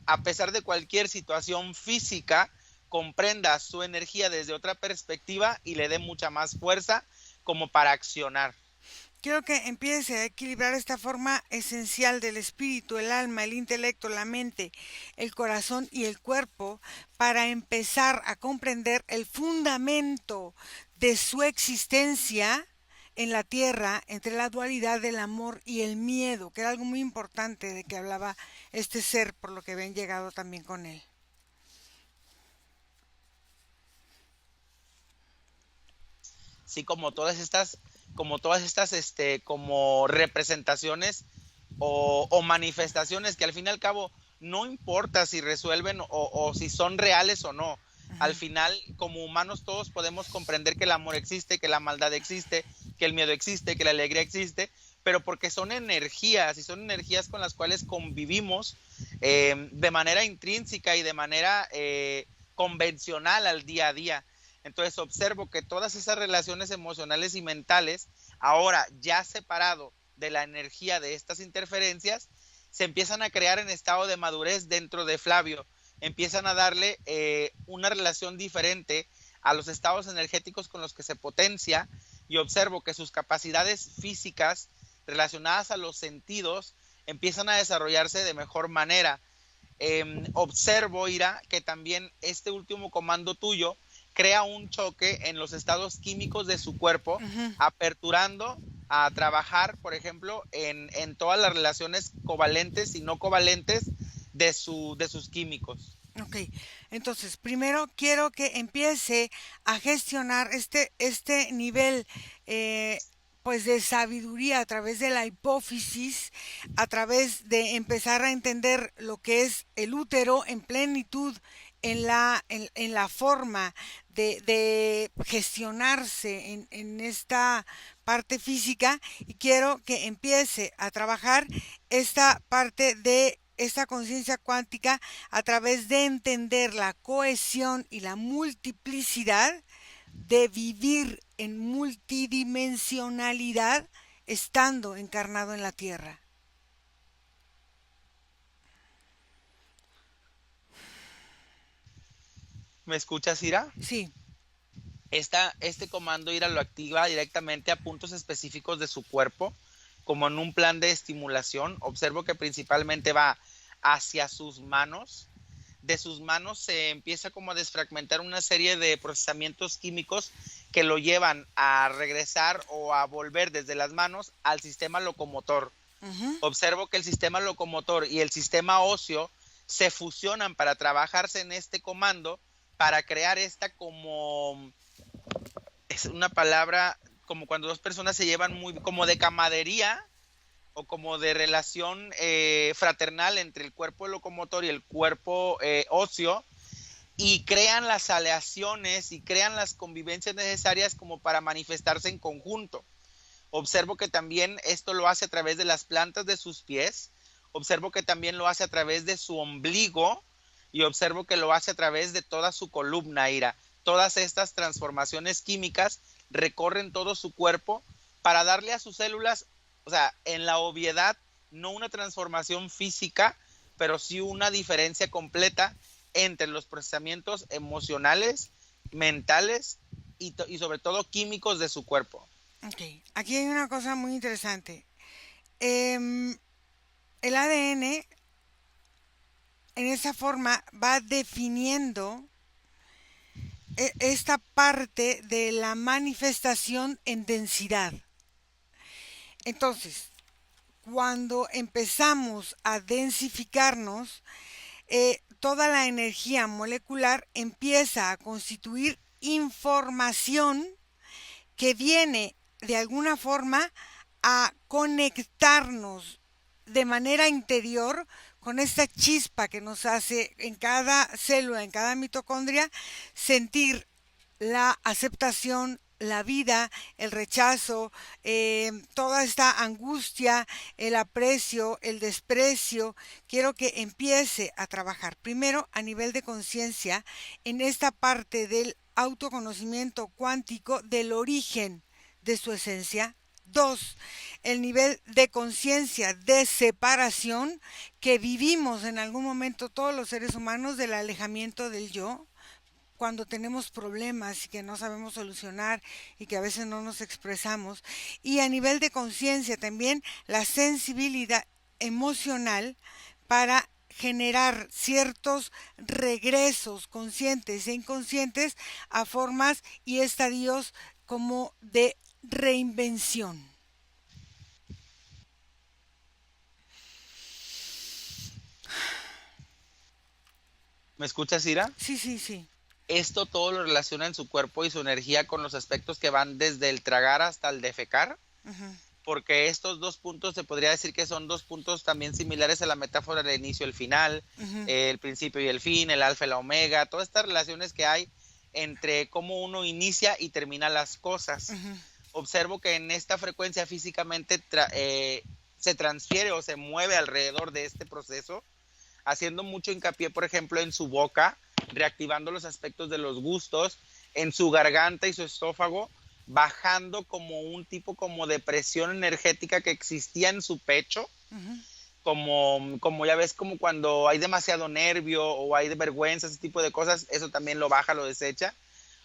a pesar de cualquier situación física, comprenda su energía desde otra perspectiva y le dé mucha más fuerza como para accionar. Quiero que empiece a equilibrar esta forma esencial del espíritu, el alma, el intelecto, la mente, el corazón y el cuerpo para empezar a comprender el fundamento de su existencia en la tierra entre la dualidad del amor y el miedo, que era algo muy importante de que hablaba este ser, por lo que habían llegado también con él. Sí, como todas estas, como representaciones o manifestaciones que al fin y al cabo no importa si resuelven o si son reales o no. Al final, como humanos, todos podemos comprender que el amor existe, que la maldad existe, que el miedo existe, que la alegría existe, pero porque son energías y son energías con las cuales convivimos de manera intrínseca y de manera convencional al día a día. Entonces observo que todas esas relaciones emocionales y mentales, ahora ya separado de la energía de estas interferencias, se empiezan a crear en estado de madurez dentro de Flavio, empiezan a darle una relación diferente a los estados energéticos con los que se potencia, y observo que sus capacidades físicas relacionadas a los sentidos empiezan a desarrollarse de mejor manera. Observo, Ira, que también este último comando tuyo crea un choque en los estados químicos de su cuerpo, aperturando a trabajar, por ejemplo, en todas las relaciones covalentes y no covalentes de sus químicos. Ok, entonces primero quiero que empiece a gestionar este nivel pues de sabiduría a través de la hipófisis, a través de empezar a entender lo que es el útero en plenitud en la forma de gestionarse en esta parte física, y quiero que empiece a trabajar esta parte de esta conciencia cuántica a través de entender la cohesión y la multiplicidad de vivir en multidimensionalidad estando encarnado en la Tierra. ¿Me escuchas, Ira? Sí. Este comando Ira lo activa directamente a puntos específicos de su cuerpo, como en un plan de estimulación. Observo que principalmente va hacia sus manos. De sus manos se empieza como a desfragmentar una serie de procesamientos químicos que lo llevan a regresar o a volver desde las manos al sistema locomotor. Observo que el sistema locomotor y el sistema óseo se fusionan para trabajarse en este comando para crear esta como, es una palabra como cuando dos personas se llevan muy, como de camadería o como de relación fraternal entre el cuerpo locomotor y el cuerpo óseo, y crean las aleaciones y crean las convivencias necesarias como para manifestarse en conjunto. Observo que también esto lo hace a través de las plantas de sus pies, observo que también lo hace a través de su ombligo, y observo que lo hace a través de toda su columna, Ira. Todas estas transformaciones químicas recorren todo su cuerpo para darle a sus células, o sea, en la obviedad, no una transformación física, pero sí una diferencia completa entre los procesamientos emocionales, mentales y sobre todo químicos de su cuerpo. Ok, aquí hay una cosa muy interesante. El ADN en esa forma va definiendo esta parte de la manifestación en densidad. Entonces, cuando empezamos a densificarnos, toda la energía molecular empieza a constituir información que viene de alguna forma a conectarnos de manera interior con esta chispa que nos hace en cada célula, en cada mitocondria, sentir la aceptación, la vida, el rechazo, toda esta angustia, el aprecio, el desprecio. Quiero que empiece a trabajar primero a nivel de conciencia en esta parte del autoconocimiento cuántico del origen de su esencia. Dos, el nivel de conciencia de separación que vivimos en algún momento todos los seres humanos del alejamiento del yo, cuando tenemos problemas y que no sabemos solucionar y que a veces no nos expresamos. Y a nivel de conciencia también la sensibilidad emocional para generar ciertos regresos conscientes e inconscientes a formas y estadios como de reinvención. ¿Me escuchas, Ira? Sí, sí, sí. Esto todo lo relaciona en su cuerpo y su energía con los aspectos que van desde el tragar hasta el defecar, Uh-huh. porque estos dos puntos se podría decir que son dos puntos también similares a la metáfora del inicio y el final, Uh-huh. el principio y el fin, el alfa y la omega, todas estas relaciones que hay entre cómo uno inicia y termina las cosas. Uh-huh. Observo que en esta frecuencia físicamente se transfiere o se mueve alrededor de este proceso, haciendo mucho hincapié, por ejemplo, en su boca, reactivando los aspectos de los gustos, en su garganta y su esófago, bajando como un tipo como de presión energética que existía en su pecho, Uh-huh. como ya ves, como cuando hay demasiado nervio o hay vergüenza, ese tipo de cosas, eso también lo baja, lo desecha.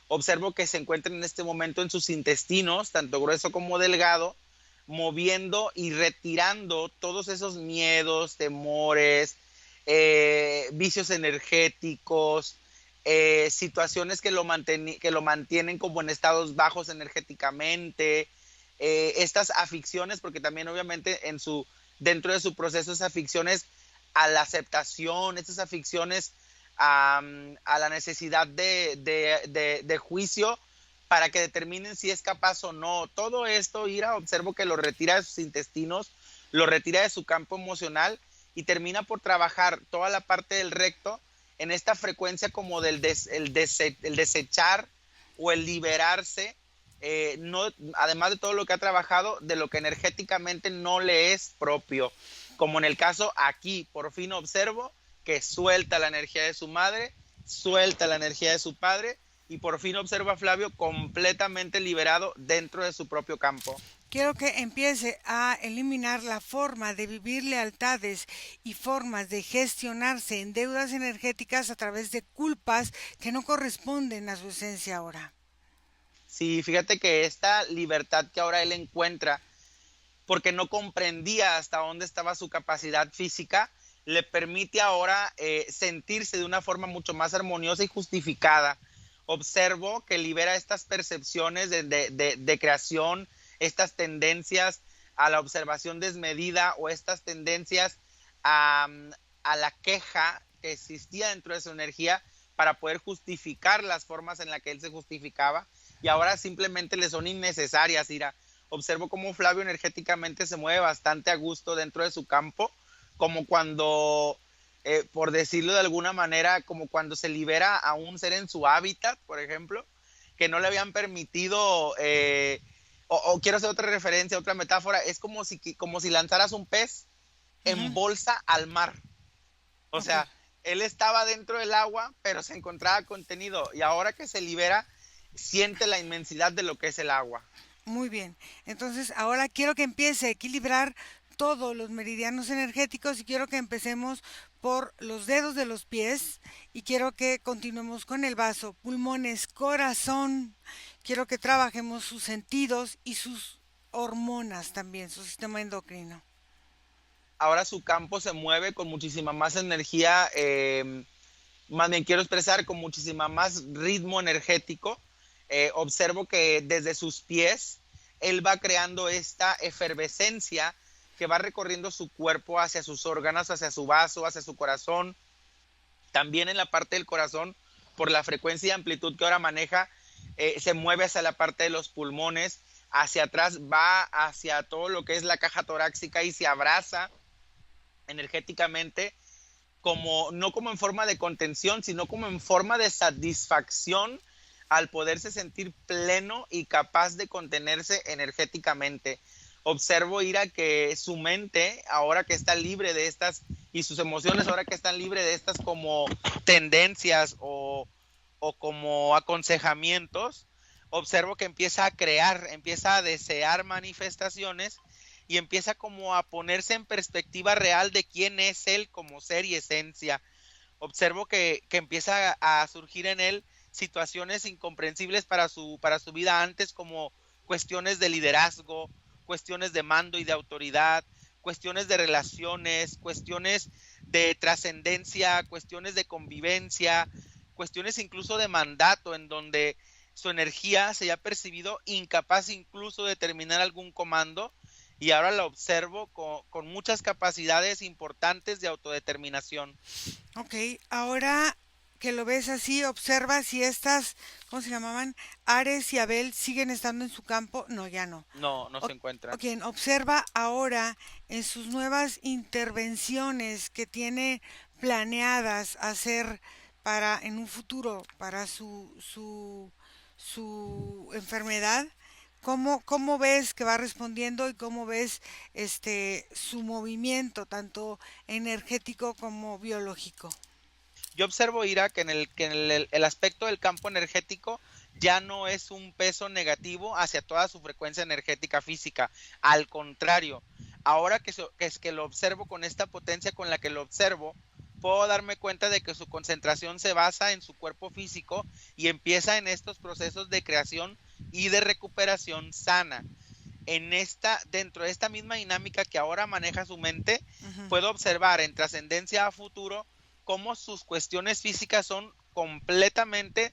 Observo que se encuentran en este momento en sus intestinos, tanto grueso como delgado, moviendo y retirando todos esos miedos, temores, vicios energéticos, situaciones que lo mantienen como en estados bajos energéticamente, estas aficiones, porque también obviamente dentro de su proceso esas aficiones a la aceptación, estas aficiones a la necesidad de juicio para que determinen si es capaz o no. Todo esto, observo que lo retira de sus intestinos, lo retira de su campo emocional y termina por trabajar toda la parte del recto en esta frecuencia como del desechar o el liberarse, no, además de todo lo que ha trabajado, de lo que energéticamente no le es propio. Como en el caso aquí, por fin observo que suelta la energía de su madre, suelta la energía de su padre y por fin observa a Flavio completamente liberado dentro de su propio campo. Quiero que empiece a eliminar la forma de vivir lealtades y formas de gestionarse en deudas energéticas a través de culpas que no corresponden a su esencia ahora. Sí, fíjate que esta libertad que ahora él encuentra, porque no comprendía hasta dónde estaba su capacidad física, le permite ahora sentirse de una forma mucho más armoniosa y justificada. Observo que libera estas percepciones de creación, estas tendencias a la observación desmedida o estas tendencias a la queja que existía dentro de su energía para poder justificar las formas en las que él se justificaba y ahora simplemente le son innecesarias. Observo cómo Flavio energéticamente se mueve bastante a gusto dentro de su campo, como cuando, por decirlo de alguna manera, como cuando se libera a un ser en su hábitat, por ejemplo, que no le habían permitido, o quiero hacer otra referencia, otra metáfora, es como si lanzaras un pez en bolsa al mar. O sea, él estaba dentro del agua, pero se encontraba contenido y ahora que se libera, siente la inmensidad de lo que es el agua. Muy bien, entonces ahora quiero que empiece a equilibrar todos los meridianos energéticos y quiero que empecemos por los dedos de los pies y quiero que continuemos con el vaso, pulmones, corazón. Quiero que trabajemos sus sentidos y sus hormonas también, su sistema endocrino. Ahora su campo se mueve con muchísima más energía, más bien quiero expresar con muchísima más ritmo energético. Observo que desde sus pies él va creando esta efervescencia que va recorriendo su cuerpo hacia sus órganos, hacia su vaso, hacia su corazón. También en la parte del corazón, por la frecuencia y amplitud que ahora maneja, se mueve hacia la parte de los pulmones, hacia atrás, va hacia todo lo que es la caja torácica y se abraza energéticamente, como, no como en forma de contención, sino como en forma de satisfacción al poderse sentir pleno y capaz de contenerse energéticamente. Observo, Ira, que su mente, ahora que está libre de estas, y sus emociones, ahora que están libres de estas como tendencias o como aconsejamientos, observo que empieza a crear, empieza a desear manifestaciones y empieza como a ponerse en perspectiva real de quién es él como ser y esencia. Observo que empieza a surgir en él situaciones incomprensibles para su vida antes, como cuestiones de liderazgo, cuestiones de mando y de autoridad, cuestiones de relaciones, cuestiones de trascendencia, cuestiones de convivencia, cuestiones incluso de mandato, en donde su energía se ha percibido incapaz incluso de terminar algún comando, y ahora la observo con muchas capacidades importantes de autodeterminación. Ok, ahora que lo ves así, observa si estas, ¿cómo se llamaban? Ares y Abel siguen estando en su campo. No, ya no. No, no se encuentran. Ok, observa ahora en sus nuevas intervenciones que tiene planeadas hacer para en un futuro para su enfermedad. ¿Cómo ves que va respondiendo y cómo ves su movimiento, tanto energético como biológico? Yo observo, Ira, que el aspecto del campo energético ya no es un peso negativo hacia toda su frecuencia energética física. Al contrario, ahora que lo observo con esta potencia con la que lo observo, puedo darme cuenta de que su concentración se basa en su cuerpo físico y empieza en estos procesos de creación y de recuperación sana. Dentro de esta misma dinámica que ahora maneja su mente, puedo observar en trascendencia a futuro cómo sus cuestiones físicas son completamente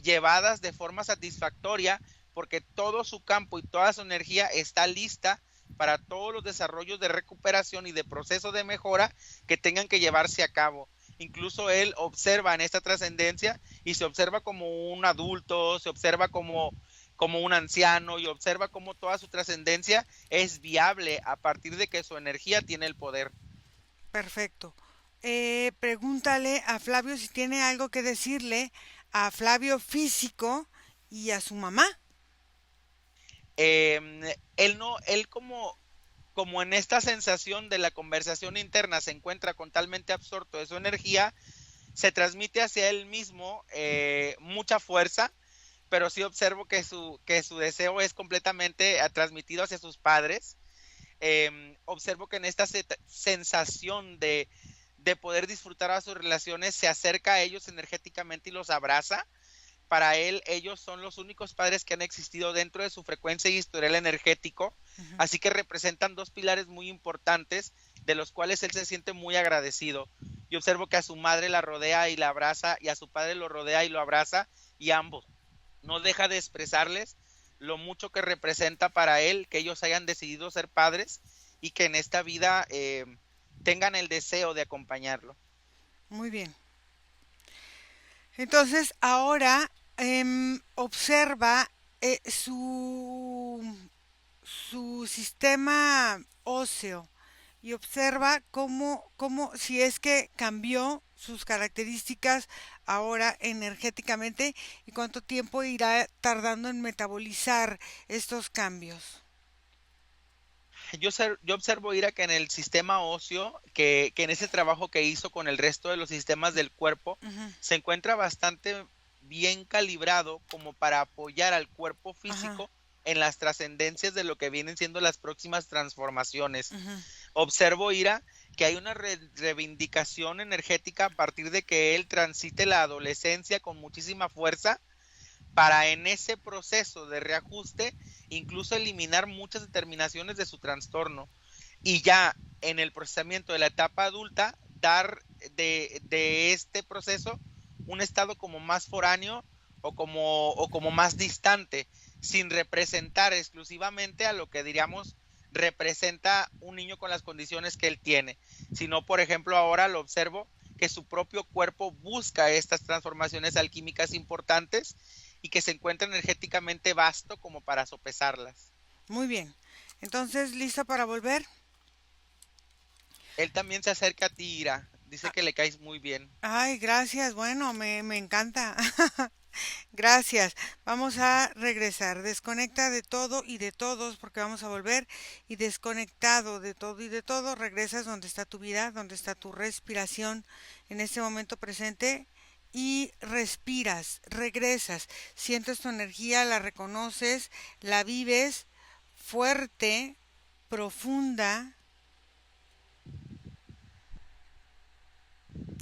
llevadas de forma satisfactoria, porque todo su campo y toda su energía está lista para todos los desarrollos de recuperación y de proceso de mejora que tengan que llevarse a cabo. Incluso él observa en esta trascendencia y se observa como un adulto, se observa como un anciano, y observa cómo toda su trascendencia es viable a partir de que su energía tiene el poder. Perfecto. Pregúntale a Flavio si tiene algo que decirle a Flavio físico y a su mamá. Él no, él como en esta sensación de la conversación interna se encuentra totalmente absorto de su energía, se transmite hacia él mismo mucha fuerza, pero sí observo que su deseo es completamente transmitido hacia sus padres. Observo que en esta sensación de poder disfrutar a sus relaciones, se acerca a ellos energéticamente y los abraza. Para él, ellos son los únicos padres que han existido dentro de su frecuencia y historial energético, así que representan dos pilares muy importantes de los cuales él se siente muy agradecido. Yo observo que a su madre la rodea y la abraza, y a su padre lo rodea y lo abraza, y ambos no deja de expresarles lo mucho que representa para él que ellos hayan decidido ser padres y que en esta vida tengan el deseo de acompañarlo. Muy bien. Entonces, ahora observa su sistema óseo y observa cómo si es que cambió sus características ahora energéticamente y cuánto tiempo irá tardando en metabolizar estos cambios. Yo observo, Ira, que en el sistema óseo, que en ese trabajo que hizo con el resto de los sistemas del cuerpo, se encuentra bastante bien calibrado como para apoyar al cuerpo físico en las trascendencias de lo que vienen siendo las próximas transformaciones. Observo, Ira, que hay una reivindicación energética a partir de que él transite la adolescencia con muchísima fuerza, para en ese proceso de reajuste incluso eliminar muchas determinaciones de su trastorno, y ya en el procesamiento de la etapa adulta dar de este proceso un estado como más foráneo o como más distante, sin representar exclusivamente a lo que diríamos representa un niño con las condiciones que él tiene, sino, por ejemplo, ahora lo observo que su propio cuerpo busca estas transformaciones alquímicas importantes, y que se encuentra energéticamente vasto como para sopesarlas. Muy bien. Entonces, ¿lista para volver? Él también se acerca a ti, Ira. Dice que le caes muy bien. Ay, gracias. Bueno, me encanta. Gracias. Vamos a regresar. Desconecta de todo y de todos porque vamos a volver. Y desconectado de todo y de todo, regresas donde está tu vida, donde está tu respiración en este momento presente. Y respiras, regresas, sientes tu energía, la reconoces, la vives fuerte, profunda.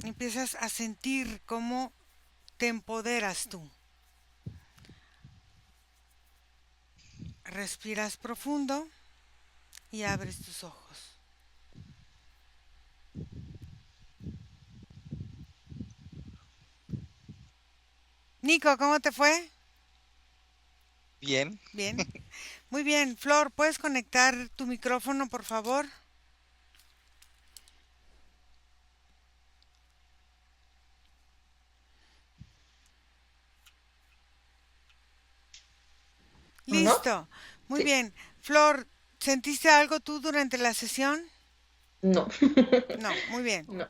Empiezas a sentir cómo te empoderas tú. Respiras profundo y abres tus ojos. Nico, ¿cómo te fue? Bien. Bien. Muy bien. Flor, ¿puedes conectar tu micrófono, por favor? ¿No? Listo. Muy Sí. bien. Flor, ¿sentiste algo tú durante la sesión? No. No, muy bien. No.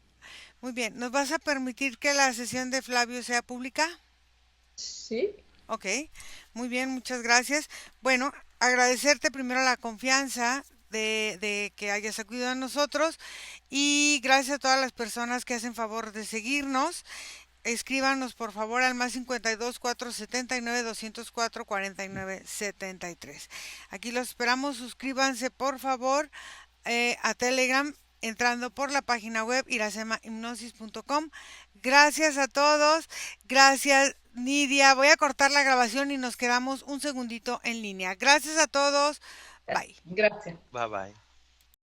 Muy bien. ¿Nos vas a permitir que la sesión de Flavio sea pública? Sí. Ok, muy bien, muchas gracias. Bueno, agradecerte primero la confianza de que hayas acudido a nosotros y gracias a todas las personas que hacen favor de seguirnos. Escríbanos por favor al más 52 479 204 49 73. Aquí los esperamos, suscríbanse por favor a Telegram entrando por la página web iracemahipnosis.com. Gracias a todos, gracias Nidia. Voy a cortar la grabación y nos quedamos un segundito en línea. Gracias a todos, bye. Gracias. Bye bye.